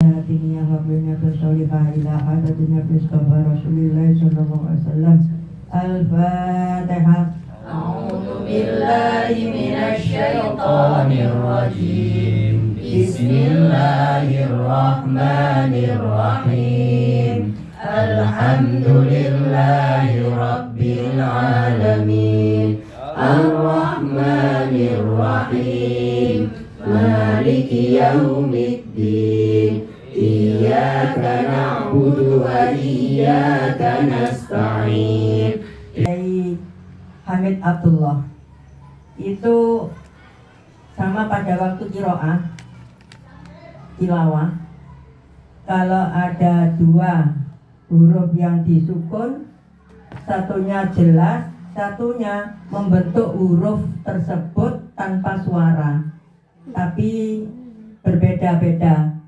hatinya wabilnya bersolihah ila adadnya Mustafa Rasulullah sallallahu alaihi wasallam. Al-Fatihah. A'udzu billahi minasy syaithanir rajim. Bismillahirrahmanirrahim. Alhamdulillahi rabbil alamin. Ar-Rahmanir Rahim. Maliki yaumiddin. Iyyaka na'budu wa iyyaka nasta'in. Hamid Abdullah itu sama pada waktu tilawah, kalau ada dua huruf yang disukun, satunya jelas, satunya membentuk huruf tersebut tanpa suara, tapi berbeda-beda.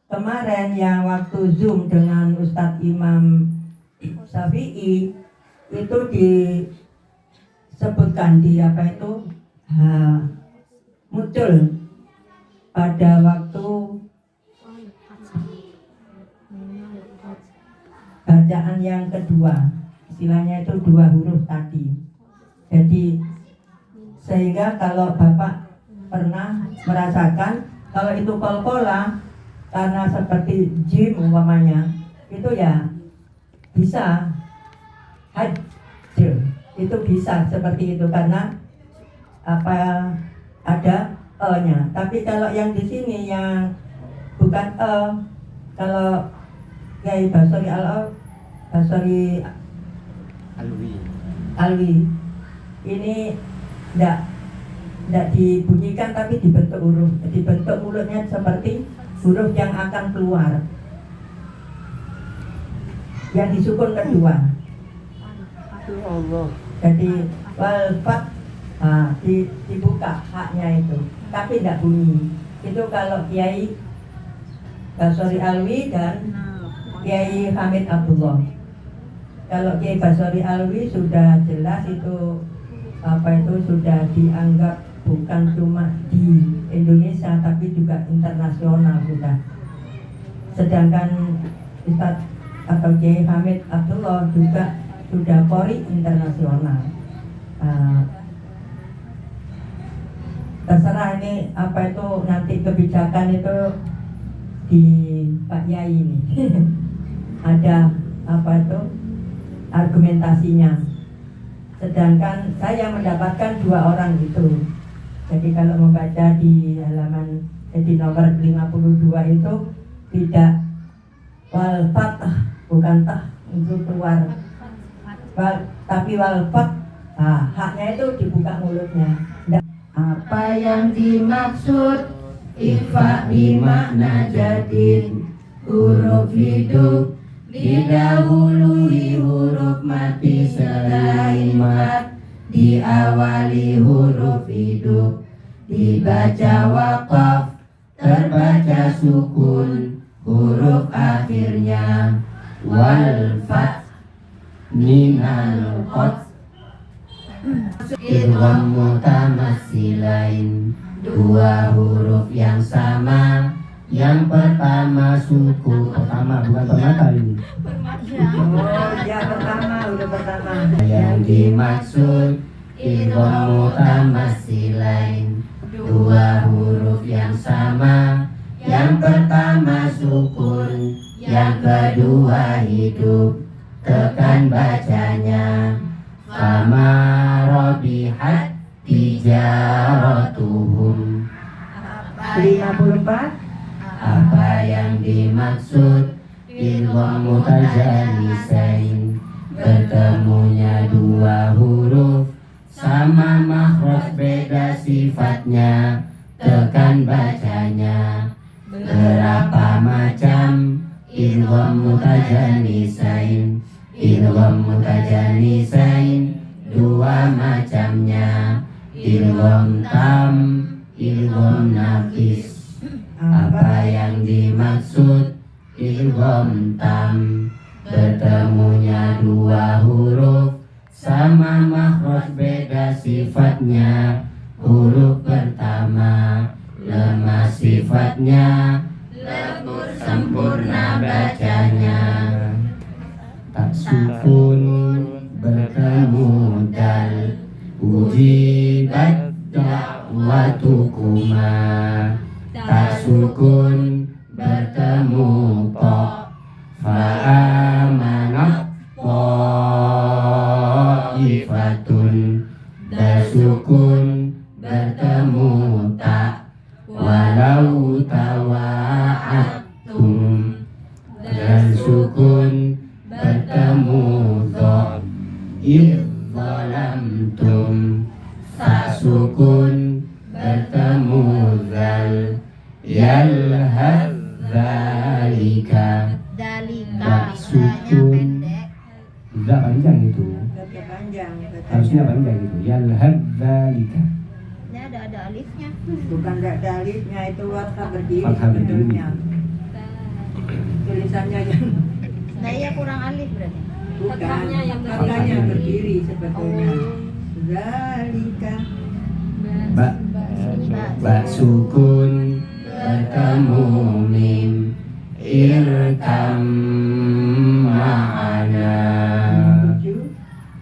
Kemarin yang waktu Zoom dengan Ustadz Imam Syafi'i itu disebutkan di muncul pada waktu bacaan yang kedua, istilahnya itu dua huruf tadi. Jadi sehingga kalau Bapak pernah merasakan kalau itu qalqalah karena seperti jim umpamanya, itu ya bisa hajr, itu bisa seperti itu karena ada e-nya. Tapi kalau yang di sini yang bukan e, kalau Kiai Basori Alwi ini tidak dibunyikan tapi dibentuk mulutnya seperti huruf yang akan keluar, yang disukun kedua. Jadi wal-fat dibuka haknya itu, tapi tidak bunyi. Itu kalau Kiai Basori Alwi dan Kiai Hamid Abdullah. Kalau Kiai Basori Alwi sudah jelas itu sudah dianggap bukan cuma di Indonesia tapi juga internasional sudah. Sedangkan Ustadz atau Kiai Hamid Abdullah juga sudah Qori internasional. Terserah ini nanti kebijakan itu di Pak Yai ini. Ada argumentasinya. Sedangkan saya mendapatkan dua orang itu. Jadi kalau membaca di halaman nomor 52 itu tidak wal fathah, bukan tah itu keluar, tapi wal fat, haknya itu dibuka mulutnya. Apa yang dimaksud ikhfa bimakna jadid? Huruf hidup didahului huruf mati selain mat, diawali huruf hidup, dibaca waqaf, terbaca sukun, huruf akhirnya wal fat minal qad. Idgham mutamatsilain, dua huruf yang sama, yang pertama sukun, bukan permata ini. Oh ya, udah pertama. Yang dimaksud idgham mutamatsilain, dua huruf yang sama, yang pertama sukun, yang kedua hidup, tekan bacanya. Fama rabihat tijaratuhum. 54. Apa yang dimaksud idgham mutajanisain? Bertemunya dua huruf sama makhraj beda sifatnya, tekan bacanya. Berapa macam idgham mutajanisain? Idgham mutajanisain dua macamnya, idgham tam, idgham nafis. Apa yang dimaksud idgham tam? Bertemunya dua huruf sama makhraj beda sifatnya. Huruf pertama lemah sifatnya, lebur sempurna bacanya. Tak sukun bertemu dal, ujibat da'watukuma. Tak sukun bertemu tok, fa'amanat ta'ifatun. Tak sukun bertemu tak, walau tawa'atum. Dan sukun bertemu dha, idzalamtum. Tak sukun bertemu zal, yalhad dzalika. Tak sukun tidak panjang itu, Tetap panjang. harusnya panjang itu. Yalhad dzalika. Ini ada alifnya. Bukan tidak ada alifnya, itu fathah berdiri Fathah berdiri. sebetulnya. Tulisannya yang Nah, iya kurang alif berarti. bukan. Fathahnya yang berdiri. Fathahnya berdiri sebetulnya. Zalika. Ba sukun bertemu mim, irkam ma'ana.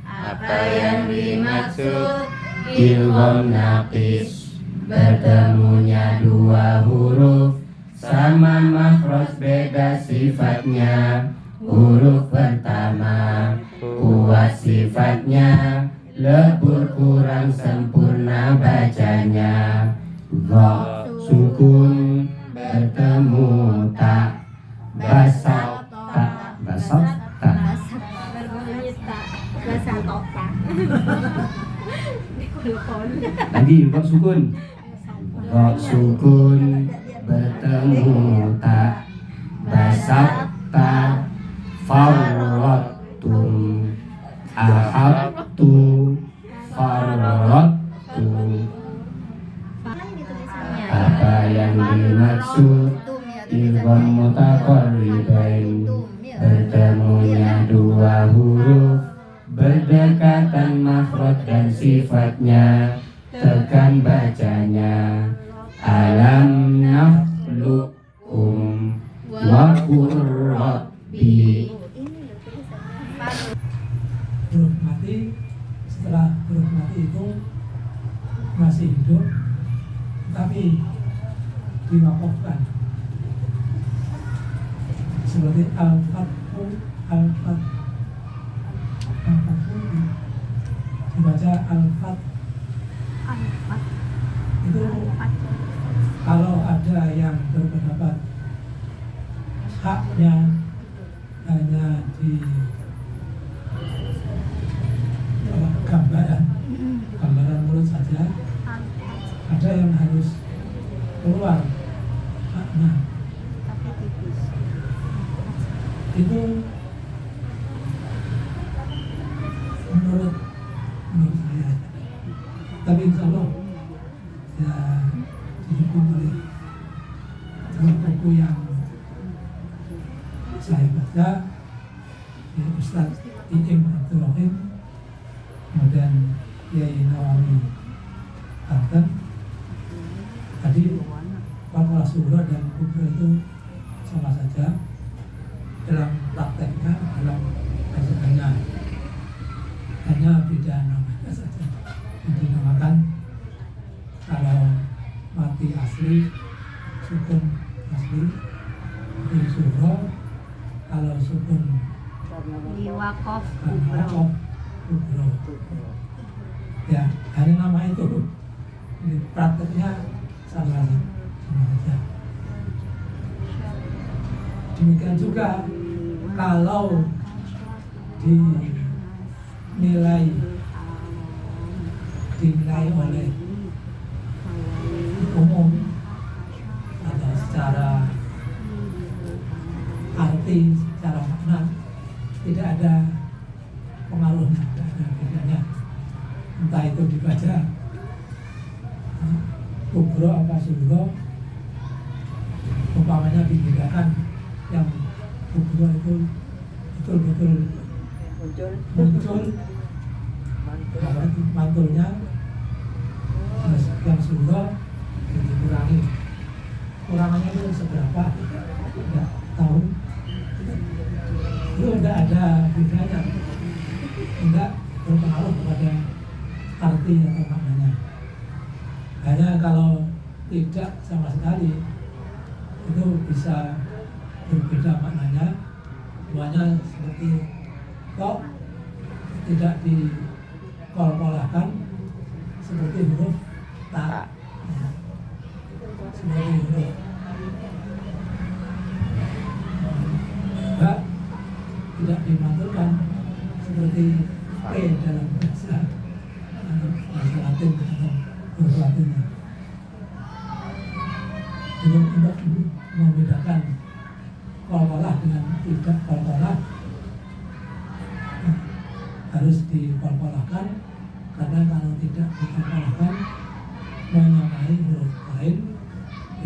Apa yang dimaksud ilham naqis? Bertemunya dua huruf sama makhraj beda sifatnya. Huruf pertama kuat sifatnya, lebur kurang sempurna bacanya. Dha sukun bertemu tak, basat tak, basat tak. Berbunyi tak. Bahasa total. Dikulpon. Lagi kok sukun. Dha sukun bertemu tak, basat tak, farrattum. Ahabtu farrattum. Mana ini tulisannya? Apa yang dimaksud ilham mutaqarribain? Bertemunya dua huruf berdekatan makhraj dan sifatnya, tekan bacanya. Alam nakhluqkum wa qurrabbi. Huruf mati, setelah huruf mati itu masih hidup tapi diwakafkan, seperti al-fathu, al-fathu dibaca al-fat. Itu kalau ada yang berpendapat haknya hanya di gambaran mulut saja, ada yang harus keluar makna. Itu menurut saya, tapi insya Allah ya didukung oleh buku yang saya baca, ya, Ustadz Iim Abdul Rahim, kemudian Kiai Nawawi Banten. Tadi Formula Surah dan Kubra itu sama saja dalam prakteknya, dalam bacaannya, hanya beda namanya saja. Yang dinamakan kalau mati asli sukun asli di surah, kalau sukun Di wakof Kubro. Ya, hanya nama itu. Jadi prakteknya sama saja. Demikian juga kalau dinilai oleh umum atau secara arti, secara makna, tidak ada pengaruhnya, tidak ada bedanya. Entah itu dibaca kubro apa surga, umpamanya dibedakan yang kubro itu betul-betul muncul mantulnya, terus yang surga dikurangi, kurangannya itu seberapa? ada bedanya, tidak berpengaruh kepada arti atau maknanya. Hanya kalau tidak sama sekali itu bisa berbeda maknanya. Semuanya seperti kok tidak dikol-kolahkan seperti huruf ta, seperti huruf ba tidak dimantulkan seperti p dalam bahasa Latin atau huruf Latinnya. Jadi untuk membedakan kol-kolah dengan tidak kol-kolah harus dikol-kolahkan, karena kalau tidak dikol-kolahkan menyamai huruf lain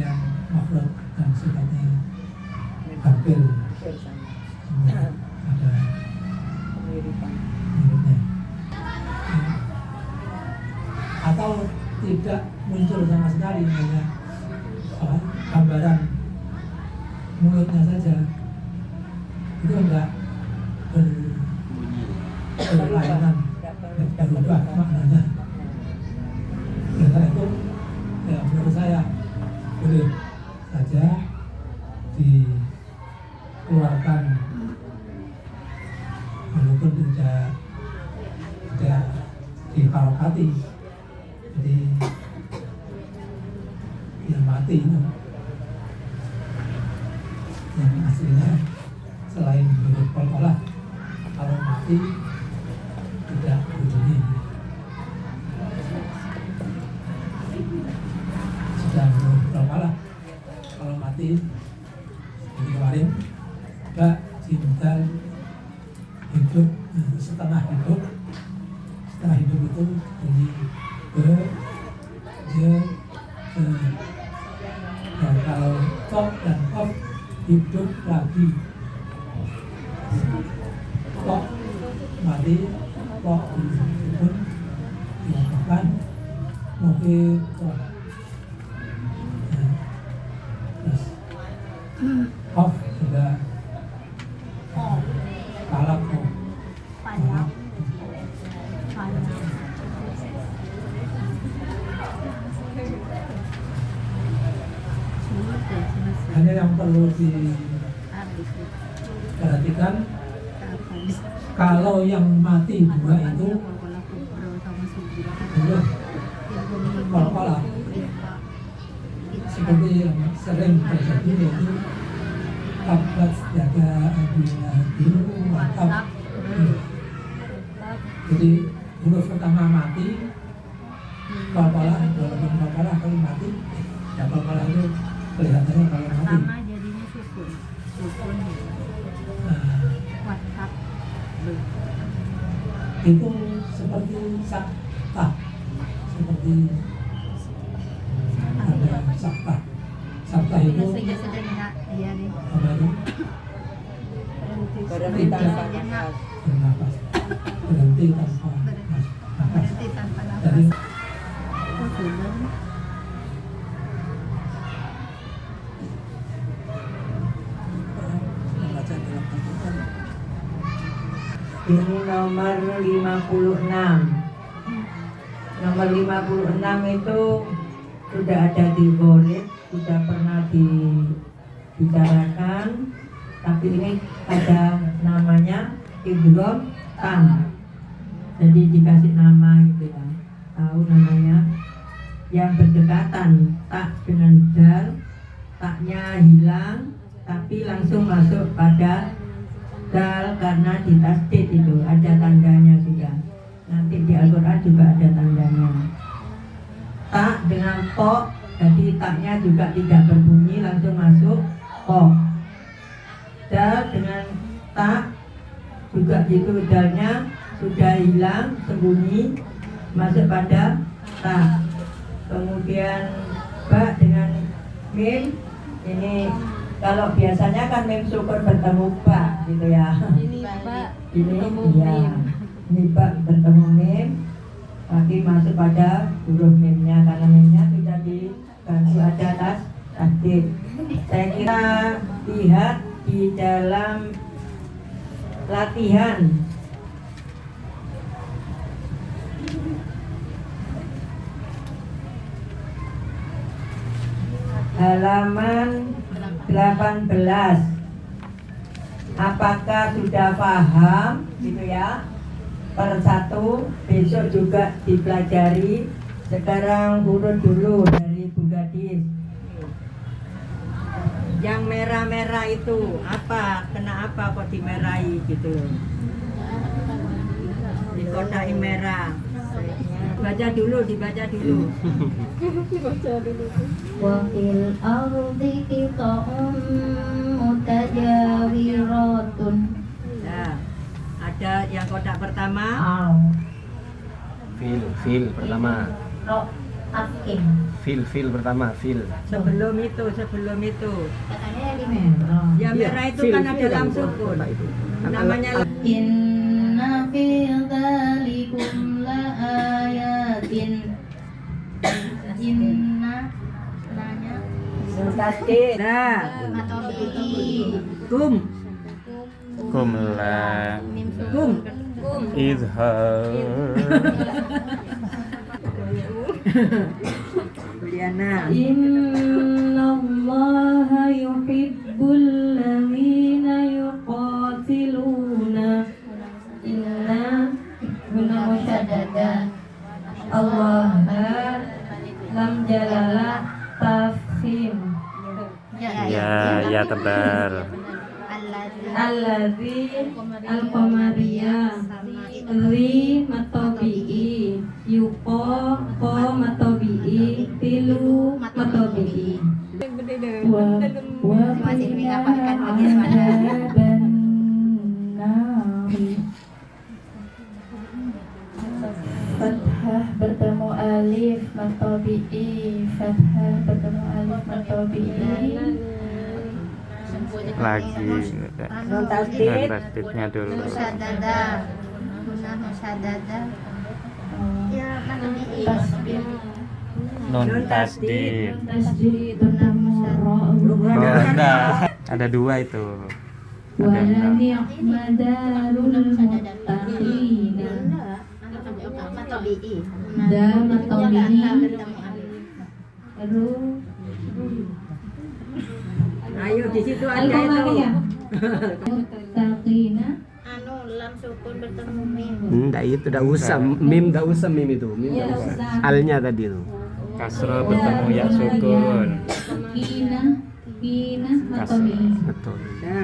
yang makhluk dan sifatnya hampir ada miripnya, atau tidak muncul sama sekali, hanya gambaran mulutnya saja, itu enggak berlainan, berubah maknanya. Karena itu ya menurut saya boleh saja dikeluarkan walaupun tidak diharokati, jadi ya mati itu. Yang aslinya selain huruf kol-kolah, kalau mati tidak berbunyi. Sudah huruf kol-kolah, kalau mati seperti kemarin gak cinta hidup, setengah hidup itu bunyi be, je, ke. Dan kalau kok dan kok hidup lagi, kok mati, kok hidup dilakukan mungkin kok terus off sudah kalap kok Banyak. hanya yang perlu diperhatikan, kalau yang mati dua itu huruf kol-kolah, seperti yang sering terjadi yaitu tabat jaga biru atap. Jadi huruf pertama mati, kol-kolah, walaupun kol-kolah kalau mati, ya kol-kolah itu kelihatannya kalau mati. Pertama jadinya sukun. WhatsApp. Itu seperti sakta, seperti ada sakta. Sakta itu Sudah iya deh. apa itu? Berhenti tanpa nafas. Bernapas, berhenti tanpa nafas. Berhenti tanpa Jadi nafas. Oh, sudah. membaca dalam Al-Quran. Ini nomor 56. Nomor 56 itu sudah ada di Ghorid, sudah pernah dibicarakan, tapi ini ada namanya Idgham Tam. Jadi dikasih nama gitu ya, tahu namanya, yang berdekatan tak dengan dal, taknya hilang tapi langsung masuk pada dal karena ditasdid, itu ada tandanya juga. Nanti di Al-Quran juga ada tandanya. Tak dengan to, jadi taknya juga tidak berbunyi, langsung masuk to. Dal dengan tak juga gitu, dalnya sudah hilang, sembunyi, masuk pada ta. Kemudian ba dengan mim, ini kalau biasanya kan mim sukun bertemu ba gitu ya. Ini Pak, Ini ketemu ya, mim. ini ba bertemu mim, tapi masuk pada huruf mimnya karena mimnya sudah diganti ada tasdid. Saya kira lihat di dalam latihan. Halaman 18. Apakah sudah paham gitu ya? Per satu, besok juga dipelajari. Sekarang urut dulu dari Bu Gadis. Yang merah-merah itu apa? Kena apa kok dimerahi gitu loh? Dikodai merah. Baca dulu, dibaca dulu. Wa fil ardi qita'un mutajawiratun. Nah, ada yang kotak pertama. Fil pertama. Ro akim. Fil pertama, fil. Sebelum itu. Katanya yang di merah. Yang merah itu kan ada lam sukun. Namanya Inna fi dzalikum la ayatin. Inna nanya tasdid. Nah, matobi. kum. Kum la Kum. izhar Juliana. Innallaha yuhibbul ladzina yuqatiluna inna Guna musyaddada. Allah lam jalala tafkhim ya tebar alladzi al-qamariyah li matobi'i yuko ko matobi'i tilu matobi'i wa Masih menghafalkan bagian mana? adaban nari fathah bertemu alif matobi'i fathah bertemu alif matobi'i lagi Non tasdid. non tasdidnya dulu. Musyaddada. Guna musyaddada. Ya matobi. tasbih Non tasdid. tasbih bertemu ra Oh, ada dua itu. wa ni'madarul muttaqina Matobi. da matobi'i terus Ayo di situ ada itu. al-qamariyah muttaqina Anu lam sukun bertemu mim. Enggak itu, enggak usah. Mim enggak usah mim itu. Mim ya enggak usah. usah Alnya tadi itu. Kasro bertemu ya sukun. kina matobi'i Betul.